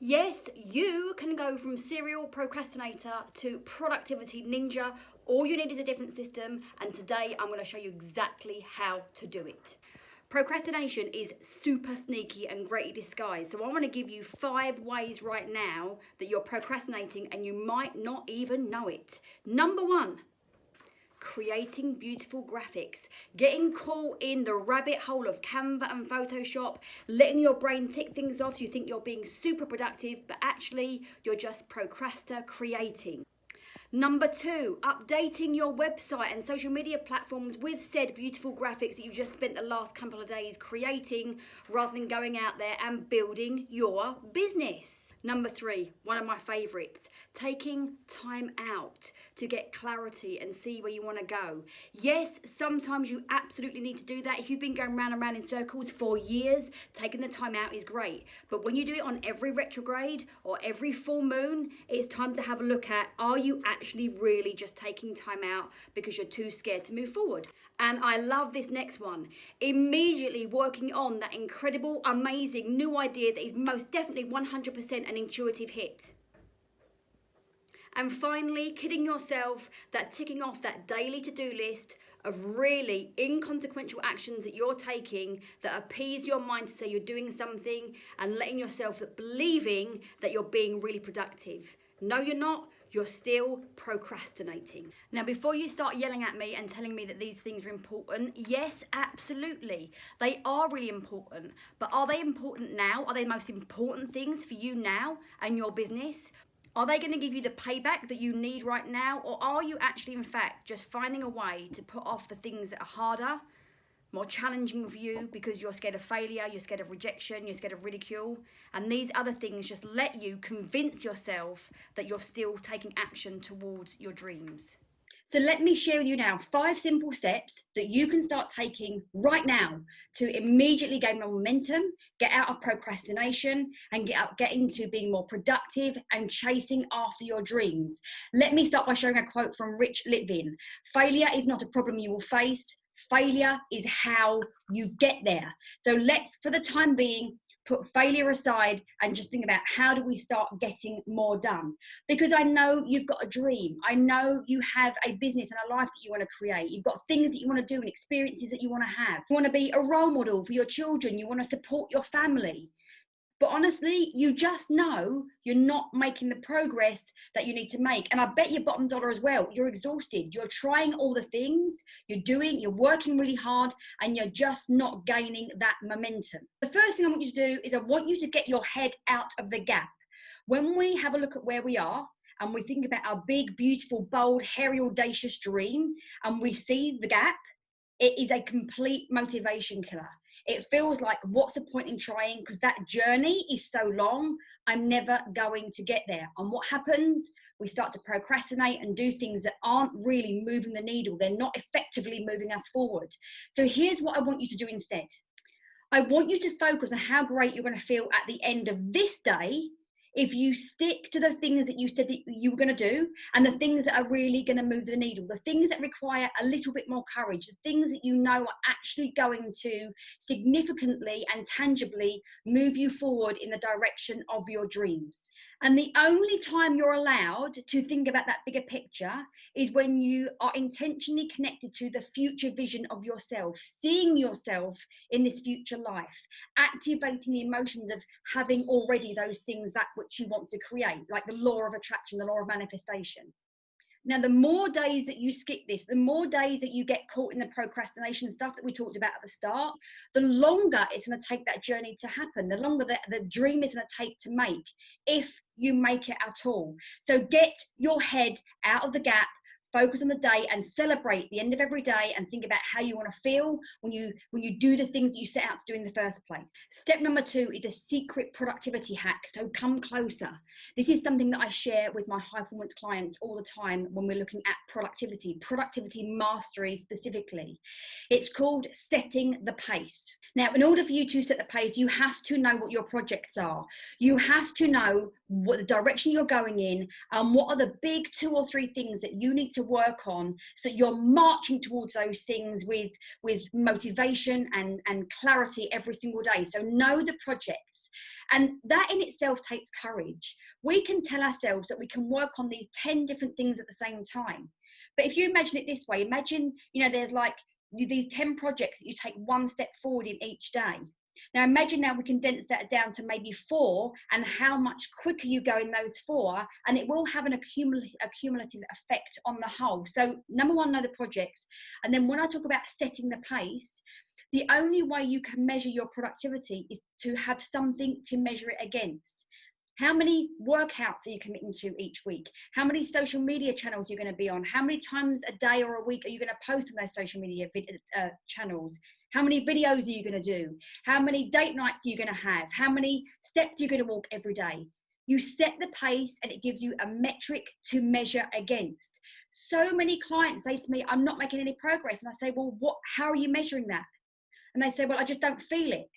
Yes, you can go from serial procrastinator to productivity ninja. All you need is a different system, and today I'm going to show you exactly how to do it. Procrastination is super sneaky and great in disguise. So I want to give you 5 ways right now that you're procrastinating and you might not even know it. Number 1, creating beautiful graphics, getting caught in the rabbit hole of Canva and Photoshop, letting your brain tick things off so you think you're being super productive, but actually you're just procrastinating. Number 2, updating your website and social media platforms with said beautiful graphics that you just spent the last couple of days creating rather than going out there and building your business. Number 3, one of my favorites, taking time out to get clarity and see where you want to go. Yes, sometimes you absolutely need to do that. If you've been going round and round in circles for years, taking the time out is great. But when you do it on every retrograde or every full moon, it's time to have a look at, are you actually really just taking time out because you're too scared to move forward? And I love this next one. Immediately working on that incredible, amazing new idea that is most definitely 100% an intuitive hit. And finally, kidding yourself that ticking off that daily to-do list of really inconsequential actions that you're taking that appease your mind to say you're doing something, and letting yourself believing that you're being really productive. No, you're not. You're still procrastinating. Now, before you start yelling at me and telling me that these things are important, yes, absolutely. They are really important. But are they important now? Are they the most important things for you now and your business? Are they going to give you the payback that you need right now? Or are you actually, in fact, just finding a way to put off the things that are harder, more challenging for you because you're scared of failure, you're scared of rejection, you're scared of ridicule, and these other things just let you convince yourself that you're still taking action towards your dreams? So let me share with you now 5 simple steps that you can start taking right now to immediately gain more momentum, get out of procrastination, and get into being more productive and chasing after your dreams. Let me start by sharing a quote from Rich Litvin. Failure is not a problem you will face. Failure is how you get there. So let's, for the time being, put failure aside and just think about, how do we start getting more done? Because I know you've got a dream. I know you have a business and a life that you want to create. You've got things that you want to do and experiences that you want to have. You want to be a role model for your children. You want to support your family. But honestly, you just know you're not making the progress that you need to make. And I bet you bottom dollar as well, you're exhausted. You're trying all the things, you're working really hard, and you're just not gaining that momentum. The first thing I want you to do is I want you to get your head out of the gap. When we have a look at where we are, and we think about our big, beautiful, bold, hairy, audacious dream, and we see the gap, it is a complete motivation killer. It feels like, what's the point in trying? Because that journey is so long, I'm never going to get there. And what happens? We start to procrastinate and do things that aren't really moving the needle. They're not effectively moving us forward. So here's what I want you to do instead. I want you to focus on how great you're going to feel at the end of this day if you stick to the things that you said that you were going to do, and the things that are really going to move the needle, the things that require a little bit more courage, the things that you know are actually going to significantly and tangibly move you forward in the direction of your dreams. And the only time you're allowed to think about that bigger picture is when you are intentionally connected to the future vision of yourself, seeing yourself in this future life, activating the emotions of having already those things that which you want to create, like the law of attraction, the law of manifestation. Now, the more days that you skip this, the more days that you get caught in the procrastination stuff that we talked about at the start, the longer it's going to take that journey to happen, the longer the dream is going to take to make, if you make it at all. So get your head out of the gap, focus on the day, and celebrate the end of every day, and think about how you want to feel when you do the things that you set out to do in the first place. Step number 2 is a secret productivity hack. So come closer. This is something that I share with my high performance clients all the time when we're looking at productivity mastery specifically. It's called setting the pace. Now, in order for you to set the pace, you have to know what your projects are. You have to know what the direction you're going in, and what are the big 2 or 3 things that you need to to work on, so you're marching towards those things with motivation and clarity every single day. So know the projects, and that in itself takes courage. We can tell ourselves that we can work on these 10 different things at the same time, but if you imagine it this way, imagine, you know, there's like these 10 projects that you take one step forward in each day. Now imagine now we condense that down to maybe 4, and how much quicker you go in those 4, and it will have an accumulative effect on the whole. So number 1, know the projects. And then when I talk about setting the pace, the only way you can measure your productivity is to have something to measure it against. How many workouts are you committing to each week? How many social media channels are you going to be on? How many times a day or a week are you going to post on those social media channels? How many videos are you going to do? How many date nights are you going to have? How many steps are you going to walk every day? You set the pace, and it gives you a metric to measure against. So many clients say to me, I'm not making any progress. And I say, well, how are you measuring that? And they say, well, I just don't feel it.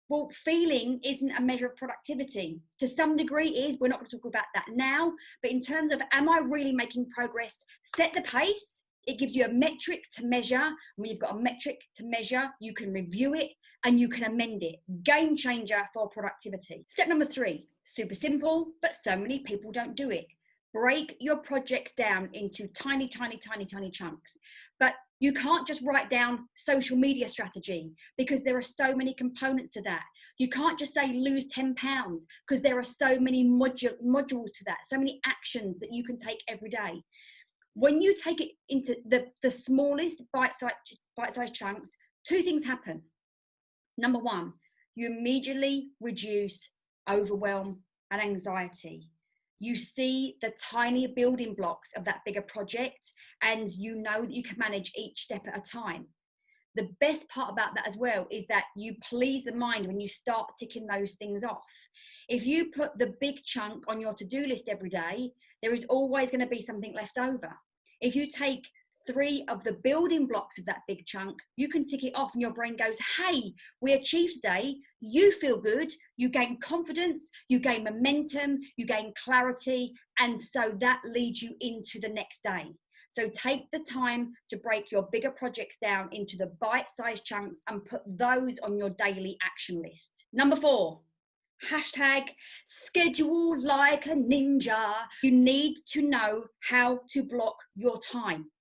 Well, feeling isn't a measure of productivity. To some degree it is. We're not going to talk about that now. But in terms of, am I really making progress? Set the pace. It gives you a metric to measure. When you've got a metric to measure, you can review it and you can amend it. Game changer for productivity. Step number 3, super simple, but so many people don't do it. Break your projects down into tiny chunks. But you can't just write down social media strategy, because there are so many components to that. You can't just say lose 10 pounds, because there are so many modules to that, so many actions that you can take every day. When you take it into the smallest bite-sized chunks, 2 things happen. Number 1, you immediately reduce overwhelm and anxiety. You see the tiny building blocks of that bigger project, and you know that you can manage each step at a time. The best part about that as well is that you please the mind when you start ticking those things off. If you put the big chunk on your to-do list every day, there is always going to be something left over. If you take 3 of the building blocks of that big chunk, you can tick it off and your brain goes, hey, we achieved today. You feel good, you gain confidence, you gain momentum, you gain clarity, and so that leads you into the next day. So take the time to break your bigger projects down into the bite-sized chunks and put those on your daily action list. Number 4, hashtag schedule like a ninja. You need to know how to block your time.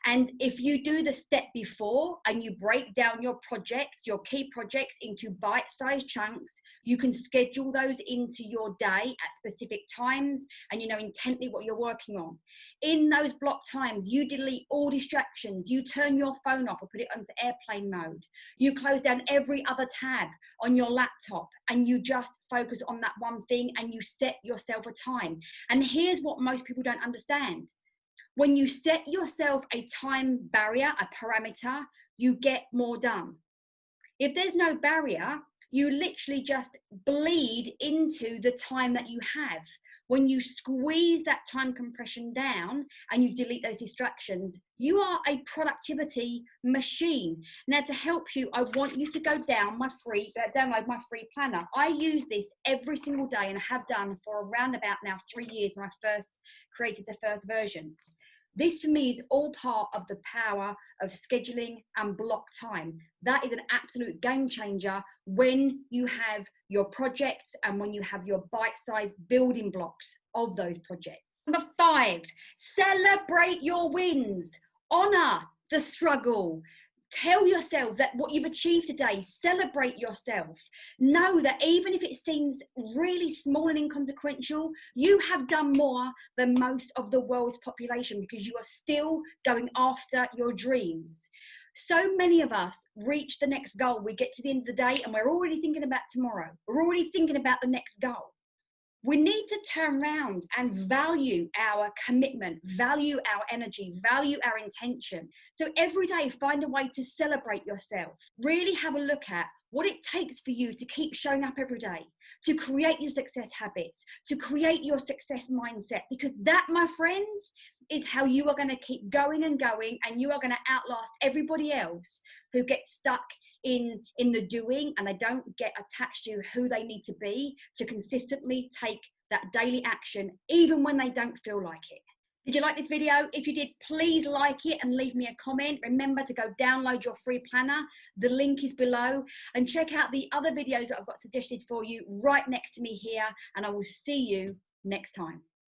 And if you do the step before and you break down your projects, your key projects, into bite-sized chunks, you can schedule those into your day at specific times, and you know intently what you're working on. In those block times, you delete all distractions, you turn your phone off or put it onto airplane mode, you close down every other tab on your laptop, and you just focus on that one thing, and you set yourself a time. And here's what most people don't understand. When you set yourself a time barrier, a parameter, you get more done. If there's no barrier, you literally just bleed into the time that you have. When you squeeze that time compression down and you delete those distractions, you are a productivity machine. Now, to help you, I want you to go download my free planner. I use this every single day, and I have done for around about now 3 years when I first created the first version. This to me is all part of the power of scheduling and block time. That is an absolute game changer when you have your projects and when you have your bite-sized building blocks of those projects. Number 5, celebrate your wins. Honor the struggle. Tell yourself that what you've achieved today, celebrate yourself. Know that even if it seems really small and inconsequential, you have done more than most of the world's population, because you are still going after your dreams. So many of us reach the next goal. We get to the end of the day and we're already thinking about tomorrow. We're already thinking about the next goal. We need to turn around and value our commitment, value our energy, value our intention. So every day, find a way to celebrate yourself. Really have a look at what it takes for you to keep showing up every day, to create your success habits, to create your success mindset, because that, my friends, is how you are going to keep going and going, and you are going to outlast everybody else who gets stuck in the doing, and they don't get attached to who they need to be to consistently take that daily action, even when they don't feel like it. Did you like this video? If you did, please like it and leave me a comment. Remember to go download your free planner. The link is below. And check out the other videos that I've got suggested for you right next to me here. And I will see you next time.